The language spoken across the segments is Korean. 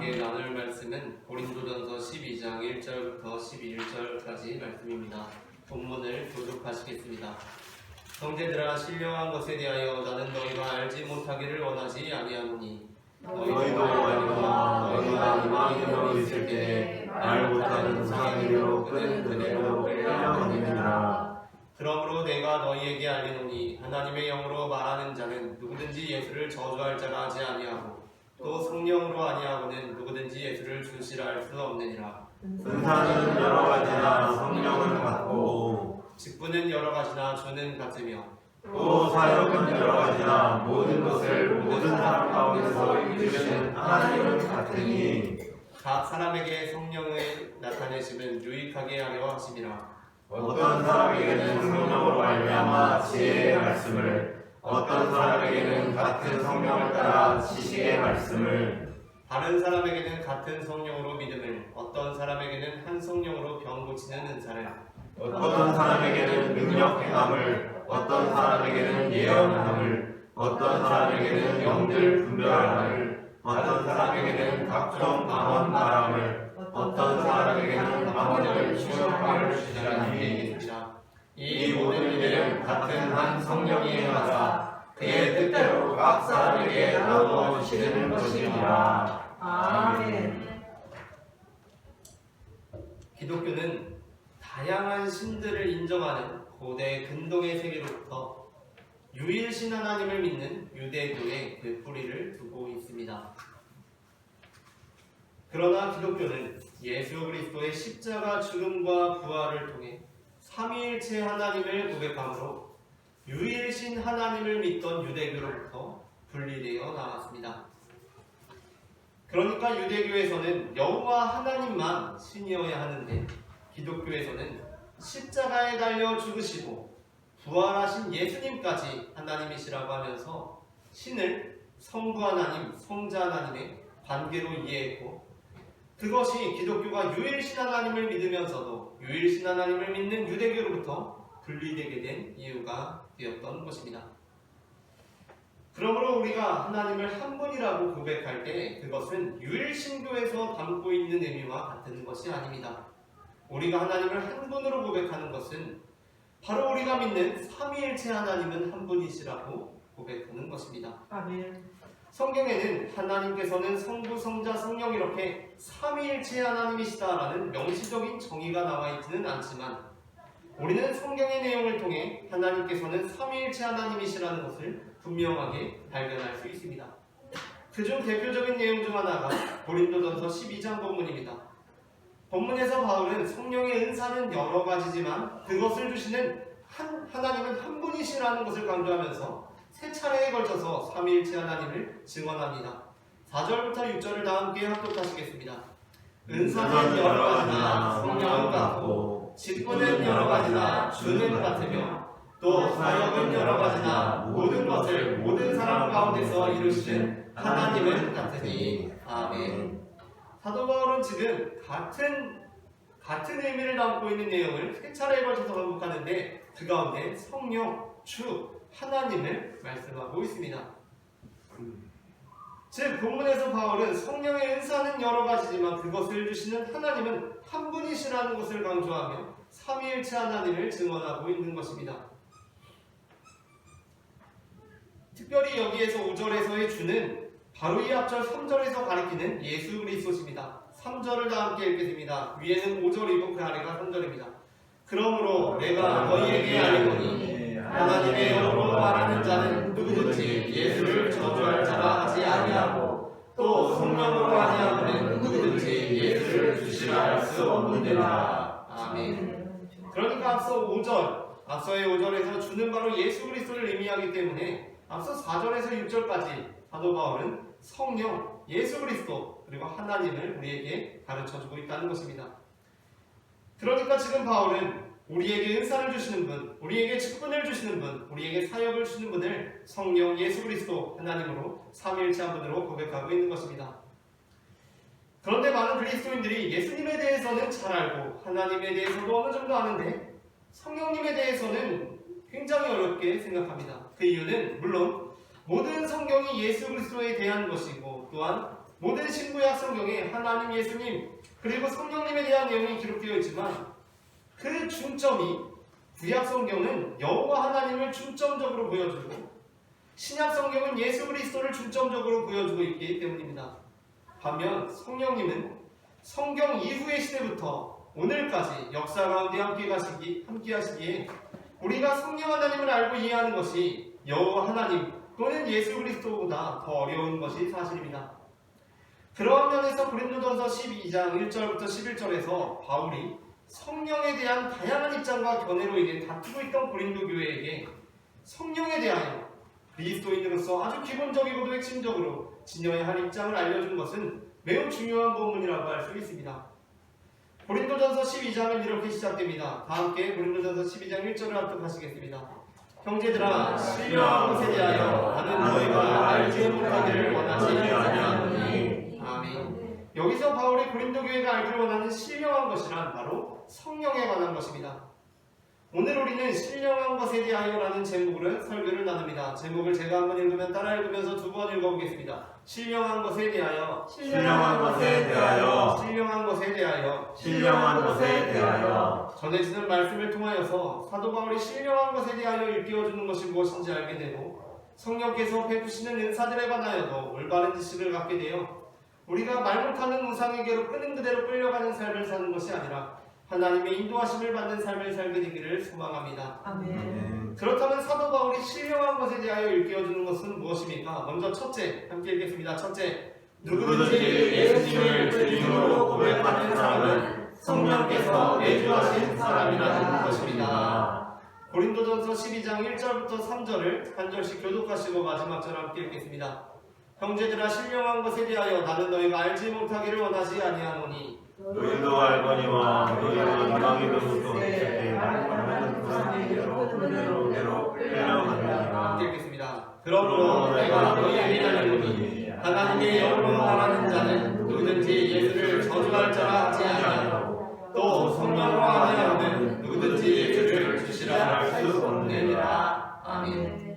함께 나눌 말씀은 고린도전서 12장 1절부터 11절까지 말씀입니다. 본문을 교독하시겠습니다. 형제들아, 신령한 것에 대하여 나는 너희가 알지 못하기를 원하지 아니하노니 너희도 알거나 너희가 이방인으로 있을 때에 말 못하는 상인으로 끄는 그대로 끌려다니느니라. 그러므로 내가 너희에게 알리노니 하나님의 영으로 말하는 자는 누구든지 예수를 저주할 자라 하지 아니하고 또 성령으로 아니하고는 누구든지 예수를 주시라 할 수 없느니라. 은사는 여러 가지나 성령은 같고 직분은 여러 가지나 주는 같으며 또 사역은 여러 가지나 모든 것을 모든 사람 가운데서 이루시는 하나님은 같으니 각 사람에게 성령의 나타내심은 유익하게 하려 하심이라. 어떤 사람에게는 성령으로 말미암아 지혜의 말씀을, 어떤 사람에게는 같은 성령을 따라 지식의 말씀을, 다른 사람에게는 같은 성령으로 믿음을, 어떤 사람에게는 한 성령으로 병 고치는 은사를, 어떤 사람에게는 능력 행함을, 어떤 사람에게는 예언함을, 어떤 사람에게는 영들 분별함을, 어떤 사람에게는 각종 방언 말함을, 어떤 사람에게는 방언을 취급함을 주시라는 게 있습니다. 이 모든 일들은 같은 한 성령이 행하사 그의 뜻대로 각 사람에게 나누어 주시는 것이니라. 아멘. 기독교는 다양한 신들을 인정하는 고대 근동의 세계로부터 유일신 하나님을 믿는 유대교의 그 뿌리를 두고 있습니다. 그러나 기독교는 예수 그리스도의 십자가 죽음과 부활을 통해 삼위일체 하나님을 고백함으로 유일신 하나님을 믿던 유대교로부터 분리되어 나갔습니다. 그러니까 유대교에서는 여호와 하나님만 신이어야 하는데 기독교에서는 십자가에 달려 죽으시고 부활하신 예수님까지 하나님이시라고 하면서 신을 성부 하나님, 성자 하나님의 관계로 이해했고, 그것이 기독교가 유일신 하나님을 믿으면서도 유일신 하나님을 믿는 유대교로부터 분리되게 된 이유가 되었던 것입니다. 그러므로 우리가 하나님을 한 분이라고 고백할 때 그것은 유일신교에서 담고 있는 의미와 같은 것이 아닙니다. 우리가 하나님을 한 분으로 고백하는 것은 바로 우리가 믿는 삼위일체 하나님은 한 분이시라고 고백하는 것입니다. 아멘. 성경에는 하나님께서는 성부, 성자, 성령 이렇게 삼위일체 하나님이시다라는 명시적인 정의가 나와 있지는 않지만 우리는 성경의 내용을 통해 하나님께서는 삼위일체 하나님이시라는 것을 분명하게 발견할 수 있습니다. 그중 대표적인 내용 중 하나가 고린도전서 12장 본문입니다. 본문에서 바울은 성령의 은사는 여러 가지지만 그것을 주시는 하나님은 한 분이시라는 것을 강조하면서 세 차례에 걸쳐서 삼위일체 하나님을 증언합니다. 4절부터 6절을 다 함께 합독하시겠습니다. 은사는 여러 가지나 성령은 같고 직분은 여러 가지나 주는 같으며 또 사역은 여러 가지나 모든 것을 모든 사람 가운데서 이루시는 하나님은 같으니. 아멘. 사도 바울은 지금 같은 의미를 담고 있는 내용을 세 차례에 걸쳐서 반복하는데 그 가운데 성령, 주, 하나님을 말씀하고 있습니다. 즉 본문에서 바울은 성령의 은사는 여러 가지지만 그것을 주시는 하나님은 한 분이시라는 것을 강조하며 삼위일체 하나님을 증언하고 있는 것입니다. 특별히 여기에서 5절에서의 주는 바로 이 앞절 3절에서 가리키는 예수 그리스도십니다. 3절을 다 함께 읽겠습니다. 위에는 5절이고 그 아래가 3절입니다. 그러므로 내가 너희에게 알리노니 하나님의 영으로 말하는 자는 누구든지 예수를 저주할 자라 하지 아니하고 또 성령으로 아니하고는 누구든지 예수를 주시라 할 수 없느니라. 아멘. 그러니까 앞서의 5절에서 주는 바로 예수 그리스도를 의미하기 때문에 앞서 4절에서 6절까지 사도 바울은 성령, 예수 그리스도 그리고 하나님을 우리에게 가르쳐주고 있다는 것입니다. 그러니까 지금 바울은 우리에게 은사를 주시는 분, 우리에게 직분을 주시는 분, 우리에게 사역을 주시는 분을 성령, 예수 그리스도, 하나님으로 삼위일체 한 분으로 고백하고 있는 것입니다. 그런데 많은 그리스도인들이 예수님에 대해서는 잘 알고 하나님에 대해서도 어느 정도 아는데 성령님에 대해서는 굉장히 어렵게 생각합니다. 그 이유는 물론 모든 성경이 예수 그리스도에 대한 것이고 또한 모든 신구약 성경에 하나님, 예수님, 그리고 성령님에 대한 내용이 기록되어 있지만 그 중점이 구약 성경은 여호와 하나님을 중점적으로 보여주고 신약 성경은 예수 그리스도를 중점적으로 보여주고 있기 때문입니다. 반면 성령님은 성경 이후의 시대부터 오늘까지 역사 가운데 함께 하시기에 우리가 성령 하나님을 알고 이해하는 것이 여호와 하나님 또는 예수 그리스도보다 더 어려운 것이 사실입니다. 그러한 면에서 고린도전서 12장 1절부터 11절에서 바울이 성령에 대한 다양한 입장과 견해로 인해 다투고 있던 고린도 교회에게 성령에 대하여 그리스도인으로서 아주 기본적이고도 핵심적으로 지녀야 할 입장을 알려준 것은 매우 중요한 본문이라고 할 수 있습니다. 고린도전서 12장은 이렇게 시작됩니다. 다 함께 고린도전서 12장 1절을 합독하시겠습니다. 형제들아, 신령한 것에 대하여 나는 너희가 알지 못하기를 원하지 아니하노니. 아멘. 여기서 바울이 고린도 교회가 알기를 원하는 신령한 것이란 바로 성령에 관한 것입니다. 오늘 우리는 신령한 것에 대하여라는 제목으로 설교를 나눕니다. 제목을 제가 한번 읽으면 따라 읽으면서 두 번 읽어보겠습니다. 신령한 것에 대하여, 신령한 것에 대하여, 신령한 것에 대하여, 신령한 것에 대하여. 전해지는 말씀을 통하여서 사도 바울이 신령한 것에 대하여 일깨워주는 것이 무엇인지 알게 되고 성령께서 베푸시는 은사들에 관하여도 올바른 지식을 갖게 되어 우리가 말 못하는 우상에게로 끄는 그대로 끌려가는 삶을 사는 것이 아니라 하나님의 인도하심을 받는 삶을 살게 되기를 소망합니다. 아멘. 그렇다면 사도 바울이 신령한 것에 대하여 일깨워주는 것은 무엇입니까? 먼저 첫째, 함께 읽겠습니다. 첫째, 누구든지 예수님을 주님으로 고백하는 사람은 성령께서 내주하신 사람이라는 것입니다. 고린도전서 12장 1절부터 3절을 한 절씩 교독하시고 마지막 절 함께 읽겠습니다. 형제들아, 신령한 것에 대하여 나는 너희가 알지 못하기를 원하지 아니하노니 너희도 알거니와 너희가 이방의 병으로 있을 때 말하는 그대로 끌려가느니라. 함께 읽겠습니다. 그러므로 내가 너희에게 알노니 하나님의 영으로 말하는 자는 누구든지 예수를 저주할 자라 하지 아니하고 또 성령으로 아니하면 누구든지 예수를 주시라 할 수 없느니라. 아멘.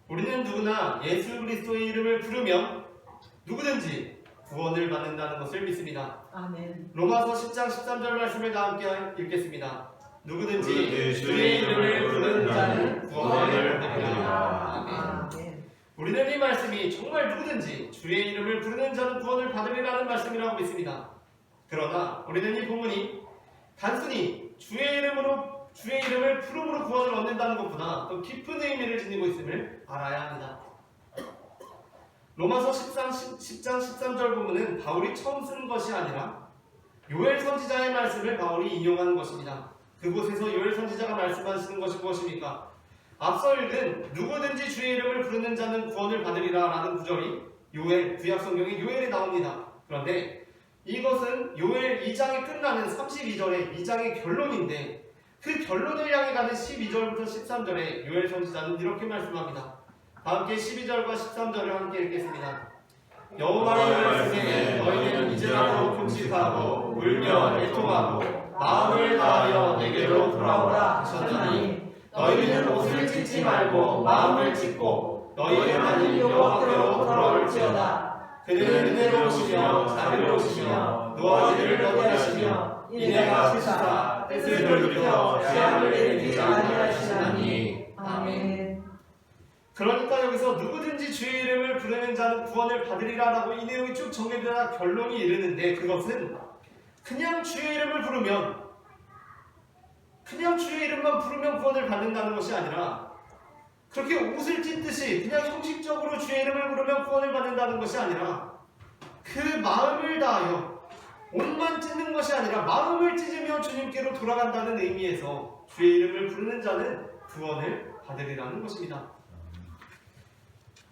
우리는 누구나 예수 그리스도의 이름을 부르면 누구든지 구원을 받는다는 것을 믿습니다. 아멘. 로마서 10장 13절 말씀을 다 함께 읽겠습니다. 누구든지 주의 이름을 부르는 자는 구원을 받으리라. 받으리라. 아멘. 아멘. 우리는 이 말씀이 정말 누구든지 주의 이름을 부르는 자는 구원을 받으리라는 말씀이라고 믿습니다. 그러나 우리는 이 본문이 단순히 주의 이름을 부름으로 구원을 얻는다는 것보다 더 깊은 의미를 지니고 있음을 알아야 합니다. 로마서 10장 13절 부분은 바울이 처음 쓴 것이 아니라 요엘 선지자의 말씀을 바울이 인용하는 것입니다. 그곳에서 요엘 선지자가 말씀하시는 것이 무엇입니까? 앞서 읽은 누구든지 주의 이름을 부르는 자는 구원을 받으리라 라는 구절이 요엘, 구약성경의 요엘에 나옵니다. 그런데 이것은 요엘 2장이 끝나는 32절의 2장의 결론인데 그 결론을 향해 가는 12절부터 13절에 요엘 선지자는 이렇게 말씀합니다. 함께 12절과 13절을 함께 읽겠습니다. 여호와의 말씀에 너희는 이제라도 금식하고 울며 애통하고 마음을 다하여 내게로 돌아오라 하셨나니 너희는 옷을 찢지 말고 마음을 찢고 너희 하나님 여호와께로 돌아올지어다. 그는 은혜로우시며 자비로우시며 노하기를 더디하시며 인애가 크시다 뜻을 돌이켜 재앙을 내리지 아니하시나니. 아멘. 그러니까 여기서 누구든지 주의 이름을 부르는 자는 구원을 받으리라 라고 이 내용이 쭉 정리되다 결론이 이르는데 그것은 그냥 주의 이름을 부르면 그냥 주의 이름만 부르면 구원을 받는다는 것이 아니라 그렇게 옷을 찢듯이 그냥 형식적으로 주의 이름을 부르면 구원을 받는다는 것이 아니라 그 마음을 다하여 옷만 찢는 것이 아니라 마음을 찢으며 주님께로 돌아간다는 의미에서 주의 이름을 부르는 자는 구원을 받으리라는 것입니다.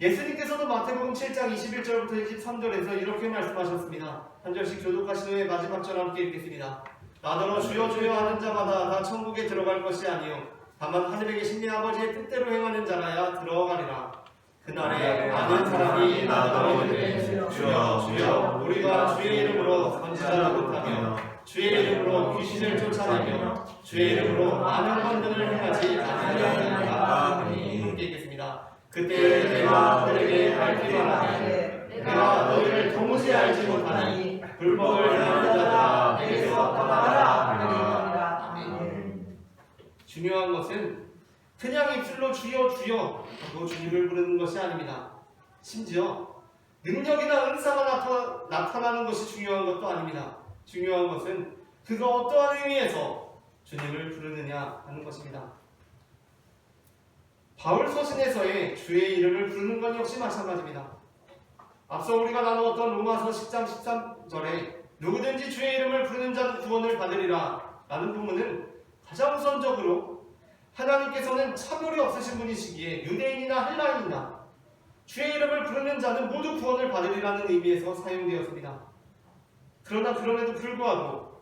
예수님께서도 마태복음 7장 21절부터 23절에서 이렇게 말씀하셨습니다. 한 절씩 교독하신 후에 마지막 절 함께 읽겠습니다. 나더러 주여 주여 하는 자마다 다 천국에 들어갈 것이 아니요 다만 하늘에 계신 내 아버지의 뜻대로 행하는 자라야 들어가리라. 그날에 많은 사람이 나더러 이르되 주여 주여 우리가 주의 이름으로 선지자를 못하며 주의 이름으로 귀신을 쫓아내며 주의 이름으로 많은 권능을 행하지 아니하였느냐 하니. 함께 읽겠습니다. 그때 내가 그들에게 밝히 말하되 내가 너희를 도무지 알지 못하니 불법을 행하는 자들아 내게서 떠나가라 하리라. 아멘. 중요한 것은 그냥 입술로 주여 주여 하고 주님을 부르는 것이 아닙니다. 심지어 능력이나 은사가 나타나는 것이 중요한 것도 아닙니다. 중요한 것은 그가 어떠한 의미에서 주님을 부르느냐 하는 것입니다. 바울 서신에서의 주의 이름을 부르는 건 역시 마찬가지입니다. 앞서 우리가 나누었던 로마서 10장 13절에 누구든지 주의 이름을 부르는 자는 구원을 받으리라 라는 부분은 가장 우선적으로 하나님께서는 차별이 없으신 분이시기에 유대인이나 헬라인이나 주의 이름을 부르는 자는 모두 구원을 받으리라는 의미에서 사용되었습니다. 그러나 그럼에도 불구하고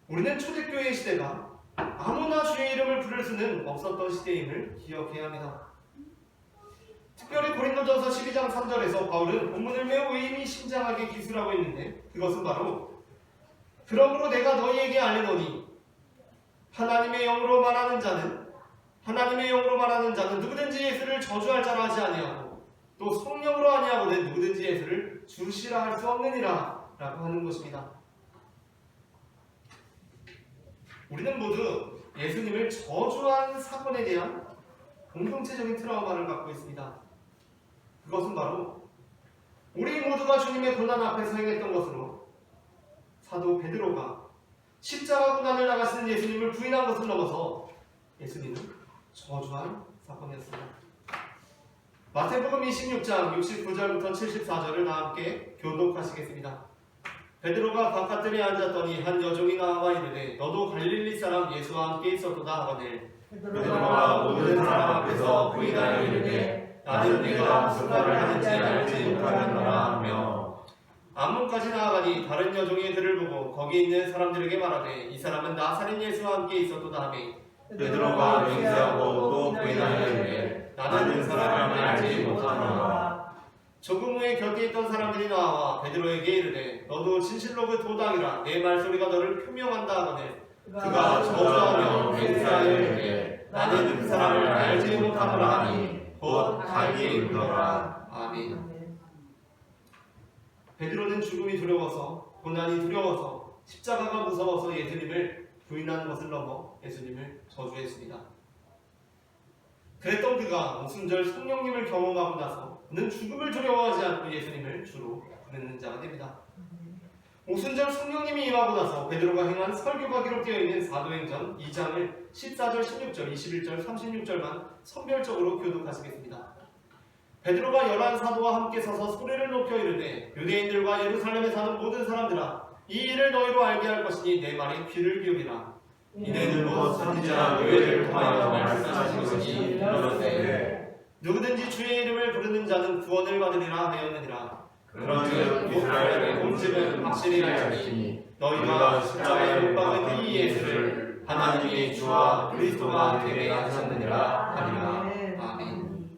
우리는 초대교회 시대가 아무나 주의 이름을 부를 수는 없었던 시대임을 기억해야 합니다. 특별히 고린도전서 12장 3절에서 바울은 본문을 매우 의미심장하게 기술하고 있는데 그것은 바로 그러므로 내가 너희에게 알리노니 하나님의 영으로 말하는 자는 누구든지 예수를 저주할 자라 하지 아니하고 또 성령으로 아니하고는 누구든지 예수를 주시라 할 수 없느니라 라고 하는 것입니다. 우리는 모두 예수님을 저주한 사건에 대한 공동체적인 트라우마를 갖고 있습니다. 그것은 바로 우리 모두가 주님의 고난 앞에서 행했던 것으로 사도 베드로가 십자가 고난을 나가시는 예수님을 부인한 것을 넘어서 예수님을 저주한 사건이었습니다. 마태복음 26장 69절부터 74절을 다 함께 교독하시겠습니다. 베드로가 바깥들에 앉았더니 한 여종이 나와 이르되 너도 갈릴리 사람 예수와 함께 있었도다 하거늘 베드로가 모든 사람 앞에서 부인하여 이르되 나는 네가 무슨 말을 하는지 알지 못하겠노라 하며 앞문까지 나아가니 다른 여종이 그를 보고 거기 있는 사람들에게 말하되 이 사람은 나사렛 예수와 함께 있었도다 하매 베드로가 맹세하고 또 부인하여 이르되 나는 그 사람을 알지 못하노라. 조금 후에 곁에 있던 사람들이 나와 베드로에게 이르되 너도 진실로 그 도당이라 내 말소리가 너를 표명한다 하거늘 그가 저주하며 맹세하여 이르되 나는 그 사람을 알지 못하노라 하니 곧 갈리에 이르더라. 아멘. 베드로는 죽음이 두려워서 고난이 두려워서 십자가가 무서워서 예수님을 부인하는 것을 넘어 예수님을 저주했습니다. 그랬던 그가 오순절 성령님을 경험하고 나서 그는 죽음을 두려워하지 않고 예수님을 주로 부르는 자가 됩니다. 오순절 성령님이 임하고 나서 베드로가 행한 설교가 기록되어 있는 사도행전 2장을 14절, 16절, 21절, 36절만 선별적으로 교독하시겠습니다. 베드로가 11사도와 함께 서서 소리를 높여 이르되 유대인들과 예루살렘에 사는 모든 사람들아 이 일을 너희로 알게 할 것이니 내 말에 귀를 기울이라. 이는 곧 선지자 요엘을 통하여 말씀하신 것이 이르렀으되 누구든지 주의 이름을 부르는 자는 구원을 받으리라 하였느니라. 그런즉 이스라엘의 온 집은 확실히 알지니 너희가 십자가에 못 박은 이 예수를 하나님이 주와 그리스도가 되게 하셨느니라 하리라. 아멘.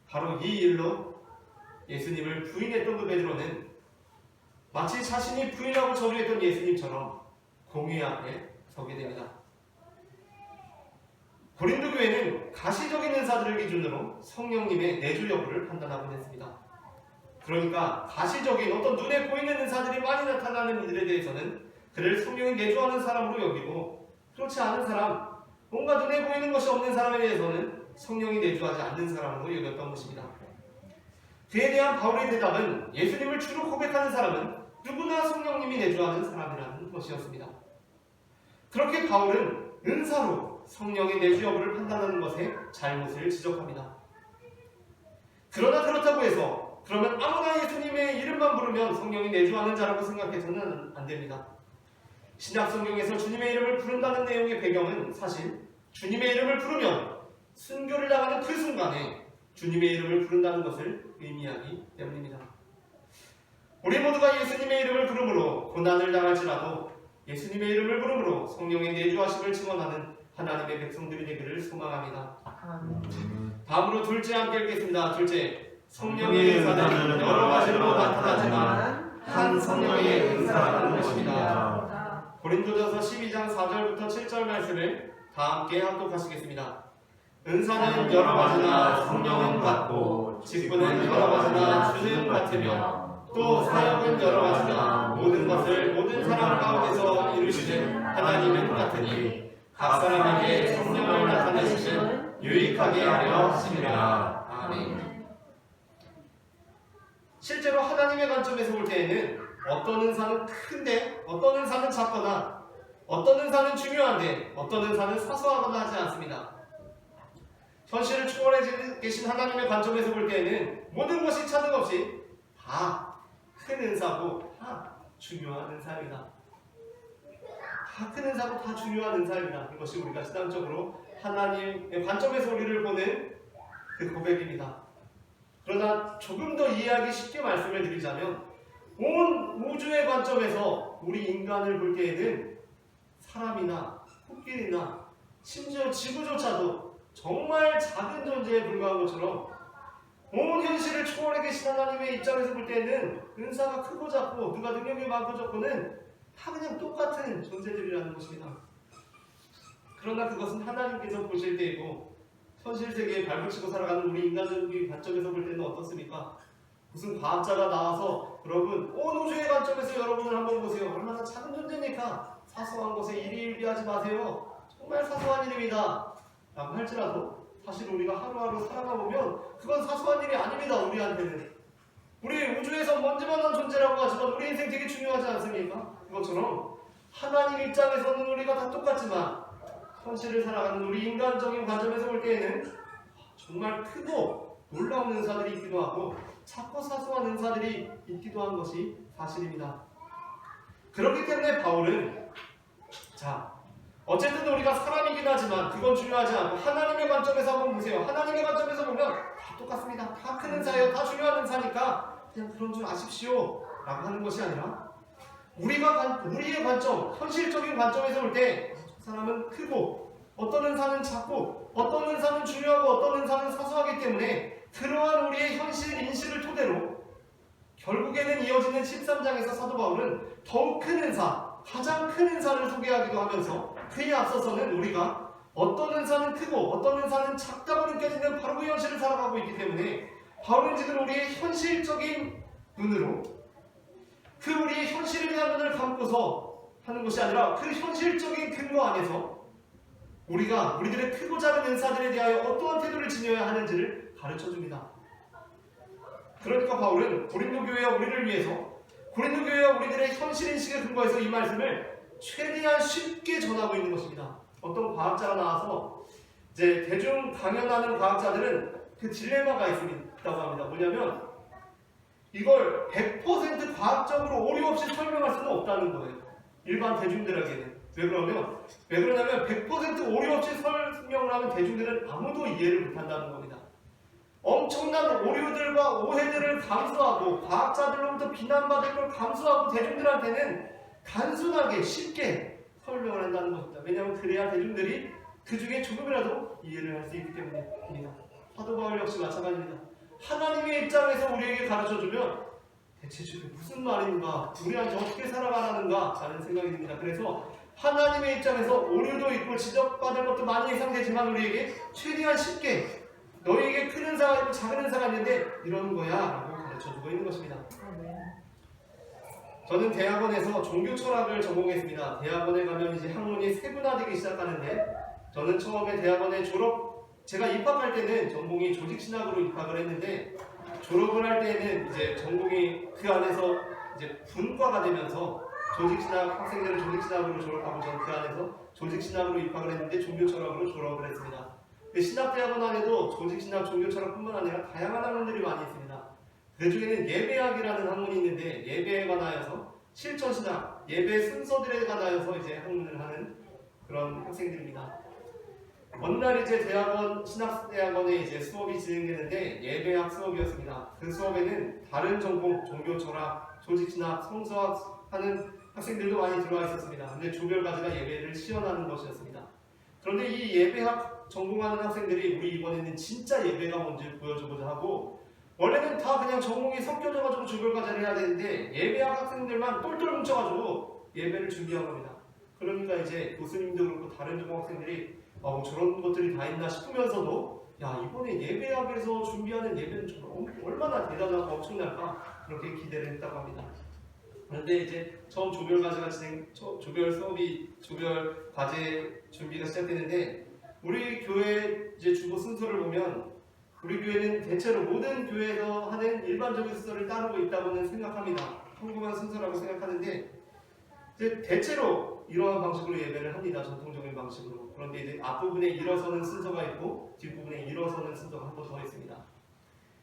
바로 이 일로 예수님을 부인했던 그 베드로는 마치 자신이 부인하고 저주했던 예수님처럼 공의 앞에 서게 됩니다. 고린도 교회는 가시적인 은사들을 기준으로 성령님의 내주 여부를 판단하곤 했습니다. 그러니까 가시적인 어떤 눈에 보이는 은사들이 많이 나타나는 이들에 대해서는 그를 성령이 내주하는 사람으로 여기고 그렇지 않은 사람, 뭔가 눈에 보이는 것이 없는 사람에 대해서는 성령이 내주하지 않는 사람으로 여겼던 것입니다. 그에 대한 바울의 대답은 예수님을 주로 고백하는 사람은 누구나 성령님이 내주하는 사람이라는 것이었습니다. 그렇게 바울은 은사로 성령의 내주 여부를 판단하는 것에 잘못을 지적합니다. 그러나 그렇다고 해서 그러면 아무나 예수님의 이름만 부르면 성령이 내주하는 자라고 생각해서는 안 됩니다. 신약 성경에서 주님의 이름을 부른다는 내용의 배경은 사실 주님의 이름을 부르면 순교를 당하는 그 순간에 주님의 이름을 부른다는 것을 의미하기 때문입니다. 우리 모두가 예수님의 이름을 부름으로 고난을 당할지라도 예수님의 이름을 부름으로 성령의 내주하심을 증언하는 하나님의 백성들이 되기를 소망합니다. 다음으로 둘째 함께 읽겠습니다. 둘째, 성령의 은사는 여러 가지로 나타나지만 한 성령의 은사라는 것입니다. 고린도전서 12장 4절부터 7절 말씀을 다 함께 합독하시겠습니다. 은사는 여러 가지나 성령은 같고 직분은 여러 가지나 주는 같으며 또 사역은 여러 가지나 모든 것을 모든 사람 가운데서 이루시는 하나님은 같으니 각 사람에게 성령을 나타내시는 유익하게 하려 하심이라. 아멘. 실제로 하나님의 관점에서 볼 때에는 어떤 은사는 큰데 어떤 은사는 작거나 어떤 은사는 중요한데 어떤 은사는 사소하거나 하지 않습니다. 현실을 초월해 계신 하나님의 관점에서 볼 때에는 모든 것이 차등 없이 다 큰 은사고 다 중요한 은사입니다. 다 큰 은사고 다 중요한 은사입니다. 이것이 우리가 신앙적으로 하나님의 관점에서 우리를 보는 그 고백입니다. 그러나 조금 더 이해하기 쉽게 말씀을 드리자면 온 우주의 관점에서 우리 인간을 볼 때에는 사람이나 코끼리나 심지어 지구조차도 정말 작은 존재에 불과한 것처럼 온 현실을 초월해 계신 하나님의 입장에서 볼 때는 은사가 크고 작고 누가 능력이 많고 적고는 다 그냥 똑같은 존재들이라는 것입니다. 그러나 그것은 하나님께서 보실 때이고 현실 세계에 발붙이고 살아가는 우리 인간적인 관점에서 볼 때는 어떻습니까? 무슨 과학자가 나와서 여러분 온 우주의 관점에서 여러분을 한번 보세요. 얼마나 작은 존재니까 사소한 것에 일희일비하지 마세요. 정말 사소한 일입니다. 라고 할지라도 사실 우리가 하루하루 살아가 보면 그건 사소한 일이 아닙니다. 우리한테는. 우리 우주에서 먼지만한 존재라고 하지만 우리 인생 되게 중요하지 않습니까? 그것처럼 하나님 입장에서는 우리가 다 똑같지만 현실을 살아가는 우리 인간적인 관점에서 볼 때에는 정말 크고 놀라운 은사들이 있기도 하고 작고 사소한 은사들이 있기도 한 것이 사실입니다. 그렇기 때문에 바울은 어쨌든 우리가 사람이긴 하지만 그건 중요하지 않고 하나님의 관점에서 한번 보세요. 하나님의 관점에서 보면 다 똑같습니다. 다 큰 은사예요. 다 중요한 은사니까 그냥 그런 줄 아십시오 라고 하는 것이 아니라 우리의 관점, 현실적인 관점에서 볼 때 사람은 크고 어떤 은사는 작고 어떤 은사는 중요하고 어떤 은사는 사소하기 때문에 그러한 우리의 현실 인식을 토대로 결국에는 이어지는 13장에서 사도 바울은 더욱 큰 은사, 가장 큰 은사를 소개하기도 하면서 그에 앞서서는 우리가 어떤 은사는 크고 어떤 은사는 작다고 느껴지는 바로 그 현실을 살아가고 있기 때문에 바울은 지금 우리의 현실적인 눈으로 그 우리의 현실에 대한 눈을 감고서 하는 것이 아니라 그 현실적인 근거 안에서 우리가 우리들의 크고 작은 은사들에 대하여 어떠한 태도를 지녀야 하는지를 가르쳐줍니다. 그러니까 바울은 고린도 교회와 우리를 위해서 고린도 교회와 우리들의 현실인식에 근거해서 이 말씀을 최대한 쉽게 전하고 있는 것입니다. 어떤 과학자가 나와서 이제 대중 강연하는 과학자들은 그 딜레마가 있다고 합니다. 뭐냐면 이걸 100% 과학적으로 오류 없이 설명할 수는 없다는 거예요. 일반 대중들에게는. 왜 그러냐면 100% 오류 없이 설명을 하면 대중들은 아무도 이해를 못한다는 겁니다. 엄청난 오류들과 오해들을 감수하고 과학자들로부터 비난받을 걸 감수하고 대중들한테는 단순하게 쉽게 설명을 한다는 것입니다. 왜냐하면 그래야 대중들이 그 중에 조금이라도 이해를 할 수 있기 때문입니다. 사도 바울 역시 마찬가지입니다. 하나님의 입장에서 우리에게 가르쳐주면 대체 저게 무슨 말인가, 우리한테 어떻게 살아가라는가 라는 생각이 듭니다. 그래서 하나님의 입장에서 오류도 있고 지적받을 것도 많이 예상되지만 우리에게 최대한 쉽게 너희에게 큰 은사가 있고 작은 은사가 있는데 이러는 거야 라고 가르쳐주고 있는 것입니다. 저는 대학원에서 종교 철학을 전공했습니다. 대학원에 가면 이제 학문이 세분화되기 시작하는데 저는 처음에 대학원에 제가 입학할 때는 전공이 조직신학으로 입학을 했는데 졸업을 할 때는 이제 전공이 그 안에서 이제 분과가 되면서 조직신학 학생들은 조직신학으로 졸업하고 저는 그 안에서 조직신학으로 입학을 했는데 종교철학으로 졸업을 했습니다. 신학대학원 안에도 조직신학, 종교철학뿐만 아니라 다양한 학문들이 많이 있습니다. 그 중에는 예배학이라는 학문이 있는데 예배에 관하여서 실천신학, 예배 순서들에 관하여서 이제 학문을 하는 그런 학생들입니다. 어느 날 이제 신학대학원에 이제 수업이 진행되는데 예배학 수업이었습니다. 그 수업에는 다른 전공, 종교철학, 조직신학, 성서학 하는 학생들도 많이 들어와 있었습니다. 근데 조별과제가 예배를 시연하는 것이었습니다. 그런데 이 예배학 전공하는 학생들이 우리 이번에는 진짜 예배가 뭔지 보여주고자 하고 원래는 다 그냥 전공이 섞여져가지고 조별과제를 해야 되는데 예배학 학생들만 똘똘 뭉쳐가지고 예배를 준비한 겁니다. 그러니까 이제 교수님도 그렇고 다른 전공 학생들이 저런 것들이 다 있나 싶으면서도 야 이번에 예배학에서 준비하는 예배는 정말 얼마나 대단하고 엄청날까 그렇게 기대를 했다고 합니다. 그런데 이제 처음 조별 과제 준비가 시작되는데 우리 교회 이제 주보 순서를 보면 우리 교회는 대체로 모든 교회에서 하는 일반적인 순서를 따르고 있다고는 생각합니다. 평범한 순서라고 생각하는데 이제 대체로 이러한 방식으로 예배를 합니다. 전통적인 방식으로. 그런데 이제 앞부분에 일어서는 순서가 있고 뒷부분에 일어서는 순서가 한 번 더 있습니다.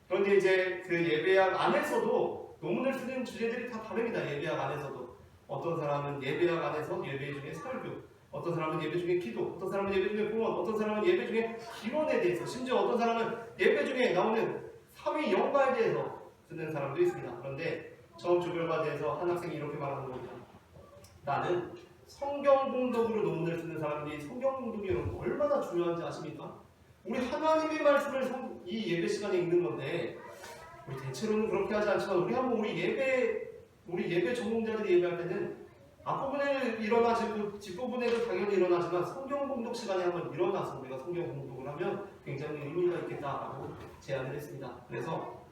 그런데 이제 그 예배학 안에서도 논문을 쓰는 주제들이 다 다릅니다. 예배학 안에서도 어떤 사람은 예배학 안에서 예배 중에 설교, 어떤 사람은 예배 중에 기도, 어떤 사람은 예배 중에 공헌, 어떤 사람은 예배 중에 기원에 대해서, 심지어 어떤 사람은 예배 중에 나오는 삼위 영광에 대해서 쓰는 사람도 있습니다. 그런데 처음 조별과제에서 한 학생이 이렇게 말하는 겁니다. 나는 성경 공독으로 논문을 쓰는 사람들이 성경 공독이 얼마나 중요한지 아십니까? 우리 하나님의 말씀을 이 예배 시간에 읽는 건데 우리 대체로는 그렇게 하지 않지만 우리 예배 전공자들이 예배할 때는 앞부분에 일어나지고 뒷부분에도 당연히 일어나지만 성경 공독 시간에 한번 일어나서 우리가 성경 공독을 하면 굉장히 의미가 있겠다라고 제안을 했습니다. 그래서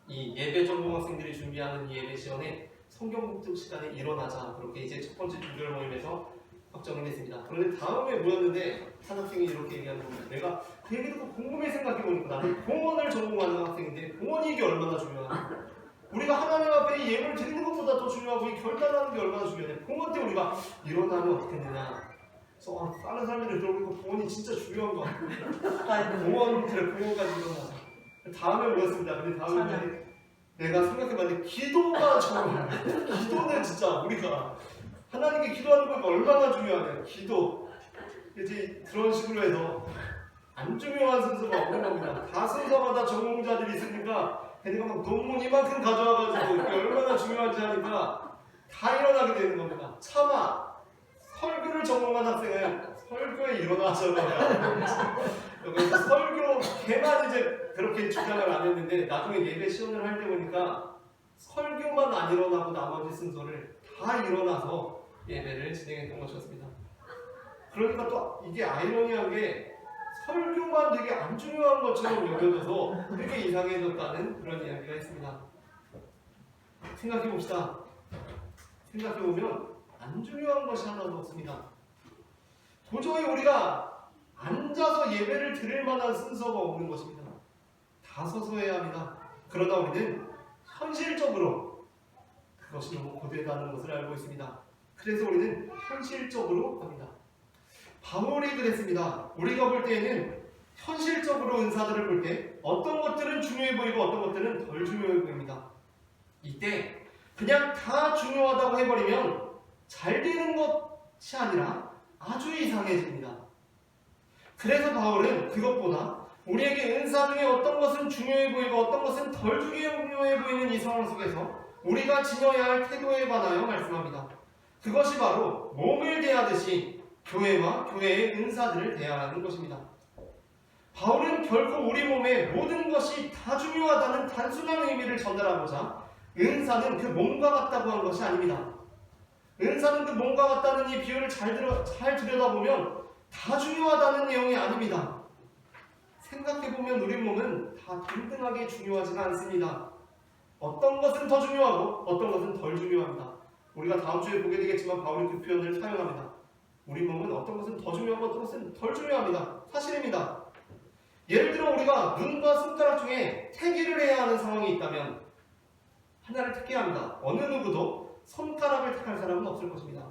이 예배 전공 학생들이 준비하는 이 예배 시간에 성경 공독 시간에 일어나자 그렇게 이제 첫 번째 조별 모임에서 확정을 했습니다. 그런데 다음에 모였는데 한 학생이 이렇게 얘기하는 겁니다. 내가 그 얘기 듣고 곰곰이 생각해보니까 나는 공헌을 전공하는 학생인데 공헌이 이게 얼마나 중요하냐. 우리가 하나님 앞에 이 예물을 드리는 것보다 더 중요하고 이 결단하는 게 얼마나 중요하냐. 공헌 때 우리가 일어나면 어떻게 되냐. 그래서 다른 사람들이 들어보니까 공헌이 진짜 중요한 거 같아요. 공헌까지 일어나자. 다음에 모였습니다. 근데 다음에 내가 생각해봤는데 기도가 중요해요. 기도는 진짜 우리가 하나님께 기도하는 거 얼마나 중요하냐. 기도. 이제 그런 식으로 해서 안 중요한 순서가 없는 겁니다. 다 순서마다 전공자들이 있으니까 걔네가 막 논문 이만큼 가져와가지고 이게 얼마나 중요한지 하니까 다 일어나게 되는 겁니다. 차마 설교를 전공한 학생은 설교에 일어나잖아요. 그래서 설교 걔만 이제 그렇게 주장을 안 했는데 나중에 예배 시연을 할 때 보니까 설교만 안 일어나고 나머지 순서를 다 일어나서 예배를 진행했던 것이었습니다. 그러니까 또 이게 아이러니한 게 설교만 되게 안 중요한 것처럼 여겨져서 되게 이상해졌다는 그런 이야기가 있습니다. 생각해봅시다. 생각해보면 안 중요한 것이 하나도 없습니다. 도저히 우리가 앉아서 예배를 드릴 만한 순서가 없는 것입니다. 다 서서 해야 합니다. 그러다 우리는 현실적으로 그것이 너무 고되다는 것을 알고 있습니다. 그래서 우리는 현실적으로 합니다. 바울이 그랬습니다. 우리가 볼 때에는 현실적으로 은사들을 볼 때 어떤 것들은 중요해 보이고 어떤 것들은 덜 중요해 보입니다. 이때 그냥 다 중요하다고 해버리면 잘 되는 것이 아니라 아주 이상해집니다. 그래서 바울은 그것보다 우리에게 은사 중에 어떤 것은 중요해 보이고 어떤 것은 덜 중요해 보이는 이 상황 속에서 우리가 지녀야 할 태도에 관하여 말씀합니다. 그것이 바로 몸을 대하듯이 교회와 교회의 은사들을 대하라는 것입니다. 바울은 결코 우리 몸의 모든 것이 다 중요하다는 단순한 의미를 전달하고자 은사는 그 몸과 같다고 한 것이 아닙니다. 은사는 그 몸과 같다는 이 비유를 잘 들여다보면 다 중요하다는 내용이 아닙니다. 생각해보면 우리 몸은 다 동등하게 중요하지가 않습니다. 어떤 것은 더 중요하고 어떤 것은 덜 중요합니다. 우리가 다음 주에 보게 되겠지만 바울이 그 표현을 사용합니다. 우리 몸은 어떤 것은 더 중요하고 어떤 것은 덜 중요합니다. 사실입니다. 예를 들어 우리가 눈과 손가락 중에 택일을 해야 하는 상황이 있다면 하나를 택해야 합니다. 어느 누구도 손가락을 택할 사람은 없을 것입니다.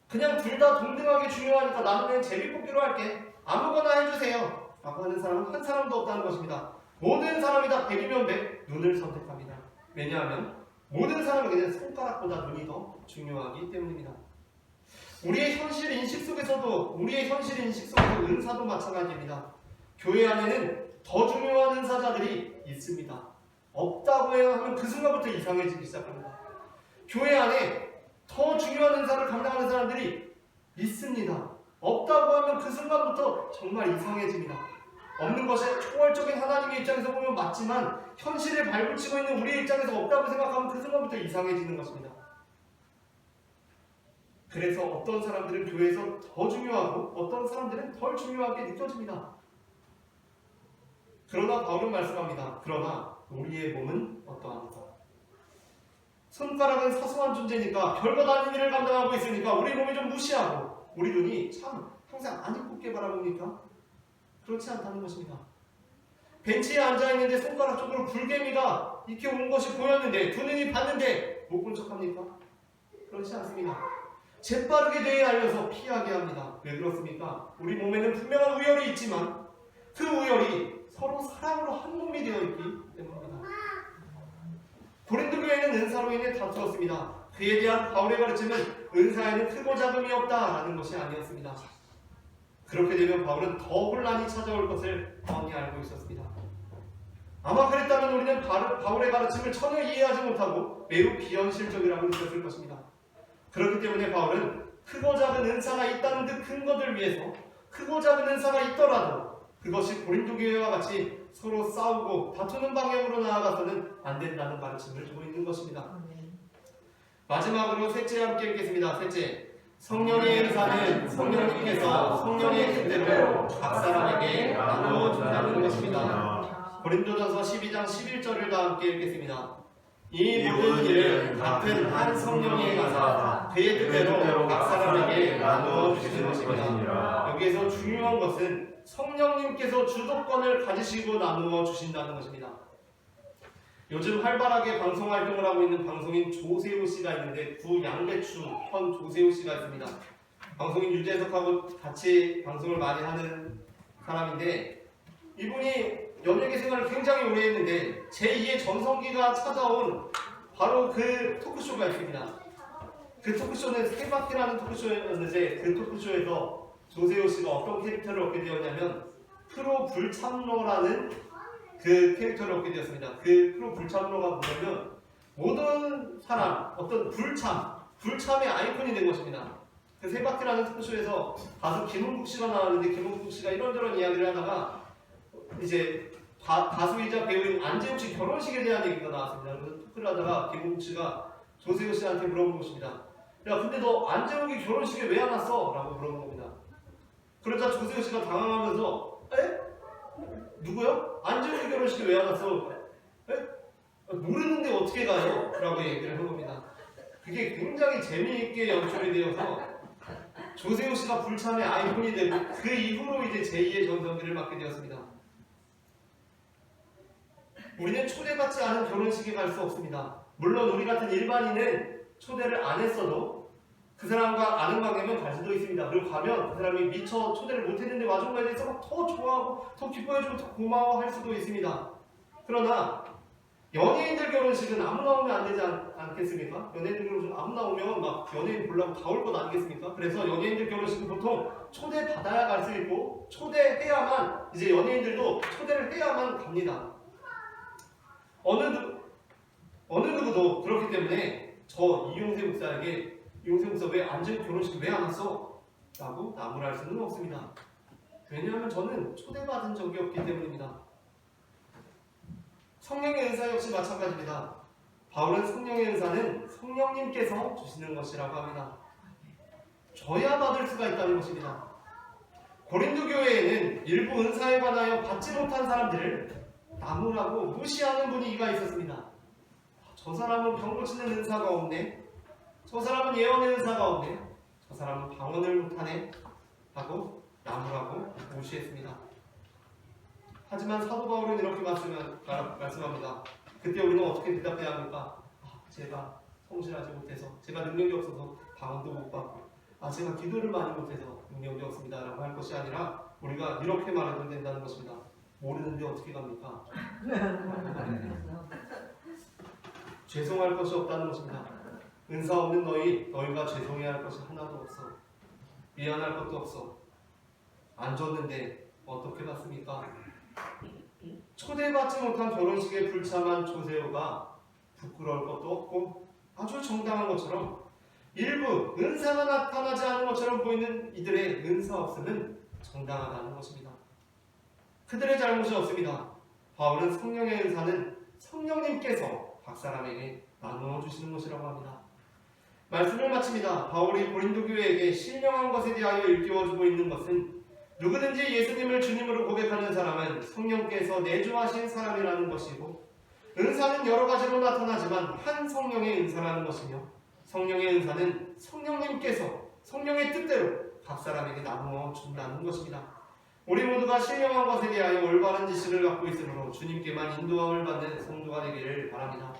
그냥 둘 다 동등하게 중요하니까 나는 그냥 제비뽑기로 할게. 아무거나 해주세요. 라고 하는 사람은 한 사람도 없다는 것입니다. 모든 사람이 다 100이면 100 눈을 선택합니다. 왜냐하면 모든 사람은 그냥 손가락보다 눈이 더 중요하기 때문입니다. 우리의 현실 인식 속에서도 은사도 마찬가지입니다. 교회 안에는 더 중요한 은사자들이 있습니다. 없다고 해야 하면 그 순간부터 이상해지기 시작합니다. 교회 안에 더 중요한 은사를 감당하는 사람들이 있습니다. 없다고 하면 그 순간부터 정말 이상해집니다. 없는 것이 초월적인 하나님의 입장에서 보면 맞지만 현실에 발붙이고 있는 우리의 입장에서 없다고 생각하면 그 순간부터 이상해지는 것입니다. 그래서 어떤 사람들은 교회에서 더 중요하고 어떤 사람들은 덜 중요하게 느껴집니다. 그러나 바울은 말씀합니다. 그러나 우리의 몸은 어떠합니까? 손가락은 사소한 존재니까 별것 아닌 일을 감당하고 있으니까 우리 몸이 좀 무시하고 우리 눈이 참 항상 안 이쁘게 바라봅니까? 그렇지 않다는 것입니다. 벤치에 앉아있는데 손가락 쪽으로 불개미가 이렇게 온 것이 보였는데 두 눈이 봤는데 못 본 척합니까? 그렇지 않습니다. 재빠르게 뇌에 알려서 피하게 합니다. 왜 그렇습니까? 우리 몸에는 분명한 우열이 있지만 그 우열이 서로 사랑으로 한 몸이 되어 있기 때문입니다. 고린도 교회는 은사로 인해 다투었습니다. 그에 대한 바울의 가르침은 은사에는 크고 작음이 없다라는 것이 아니었습니다. 그렇게 되면 바울은 더 혼란이 찾아올 것을 뻔히 알고 있었습니다. 아마 그랬다면 우리는 바울의 가르침을 전혀 이해하지 못하고 매우 비현실적이라고 느꼈을 것입니다. 그렇기 때문에 바울은 크고 작은 은사가 있다는 그 근거들 위해서 크고 작은 은사가 있더라도 그것이 고린도 교회와 같이 서로 싸우고 다투는 방향으로 나아가서는 안 된다는 가르침을 주고 있는 것입니다. 마지막으로 셋째 함께 읽겠습니다. 셋째, 성령의 은사는 성령님께서 성령의 뜻대로 각 사람에게 나누어 준다는 것입니다. 고린도전서 12장 11절을 다 함께 읽겠습니다. 이 모든 일을 같은 한 성령이 가사 그의 뜻대로 각 사람에게 나누어 주시는 것입니다. 여기에서 중요한 것은 성령님께서 주도권을 가지시고 나누어 주신다는 것입니다. 요즘 활발하게 방송 활동을 하고 있는 방송인 조세호 씨가 있는데 구양배추 현 조세호 씨가 있습니다. 방송인 유재석하고 같이 방송을 많이 하는 사람인데 이분이 연예계 생활을 굉장히 오래 했는데 제2의 전성기가 찾아온 바로 그 토크쇼가 있습니다. 그 토크쇼는 세바퀴라는 토크쇼였는데 그 토크쇼에서 조세호 씨가 어떤 캐릭터를 얻게 되었냐면 프로 불참러라는 그 캐릭터를 얻게 되었습니다. 그 프로 불참러가 뭐냐면 모든 사람 어떤 불참의 아이콘이 된 것입니다. 그 세바퀴라는 토크쇼에서 가수 김은국 씨가 나왔는데 김은국 씨가 이런저런 이야기를 하다가 이제 가수이자 배우인 안재욱 씨 결혼식에 대한 얘기가 나왔습니다. 그래서 토크를 하다가 김은국 씨가 조세호 씨한테 물어본 것입니다. 야, 근데 너 안재욱이 결혼식에 왜 안 왔어? 라고 물어본 겁니다. 그러자 조세호 씨가 당황하면서 에? 누구요? 안재욱이 결혼식에 왜 안 왔어? 에? 모르는데 어떻게 가요? 라고 얘기를 한 겁니다. 그게 굉장히 재미있게 연출이 되어서 조세호 씨가 불참의 아이콘이 되고 그 이후로 이제 제2의 전성기를 맞게 되었습니다. 우리는 초대받지 않은 결혼식에 갈 수 없습니다. 물론 우리 같은 일반인은 초대를 안 했어도 그 사람과 아는 관계면 갈 수도 있습니다. 그리고 가면 그 사람이 미처 초대를 못했는데 와준 거에 대해서 더 좋아하고 더 기뻐해주고 더 고마워할 수도 있습니다. 그러나 연예인들 결혼식은 아무나 오면 안 되지 않겠습니까? 연예인들 결혼식 아무나 오면 막 연예인 보려고 다 올 것 아니겠습니까? 그래서 연예인들 결혼식은 보통 초대받아야 갈 수 있고 초대해야만 이제 연예인들도 초대를 해야만 갑니다. 어느 누구도 그렇기 때문에 저 이용세 목사에게 이용세 목사 왜 안재욱 결혼식 왜 안 왔어? 라고 나무랄 수는 없습니다. 왜냐하면 저는 초대받은 적이 없기 때문입니다. 성령의 은사 역시 마찬가지입니다. 바울은 성령의 은사는 성령님께서 주시는 것이라고 합니다. 줘야 받을 수가 있다는 것입니다. 고린도 교회에는 일부 은사에 관하여 받지 못한 사람들을 나무라고 무시하는 분위기가 있었습니다. 저 사람은 병 고치는 은사가 없네. 저 사람은 예언의 은사가 없네. 저 사람은 방언을 못하네. 하고 나무라고 무시했습니다. 하지만 사도 바울은 이렇게 말씀합니다. 그때 우리는 어떻게 대답해야 합니까? 제가 성실하지 못해서, 제가 능력이 없어서 방언도 못 받고, 제가 기도를 많이 못해서 능력이 없습니다. 라고 할 것이 아니라 우리가 이렇게 말해도 된다는 것입니다. 모르는데 어떻게 갑니까? 죄송할 것이 없다는 것입니다. 은사 없는 너희가 죄송해야 할 것이 하나도 없어. 미안할 것도 없어. 안 줬는데 어떻게 받습니까? 초대받지 못한 결혼식에 불참한 조세호가 부끄러울 것도 없고 아주 정당한 것처럼 일부 은사가 나타나지 않은 것처럼 보이는 이들의 은사 없음은 정당하다는 것입니다. 그들의 잘못이 없습니다. 바울은 성령의 은사는 성령님께서 각 사람에게 나누어 주시는 것이라고 합니다. 말씀을 마칩니다. 바울이 고린도 교회에게 신령한 것에 대하여 일깨워주고 있는 것은 누구든지 예수님을 주님으로 고백하는 사람은 성령께서 내주하신 사람이라는 것이고 은사는 여러 가지로 나타나지만 한 성령의 은사라는 것이며 성령의 은사는 성령님께서 성령의 뜻대로 각 사람에게 나누어 준다는 것입니다. 우리 모두가 신령한 것에 대하여 올바른 지식을 갖고 있으므로 주님께만 인도함을 받는 성도가 되기를 바랍니다.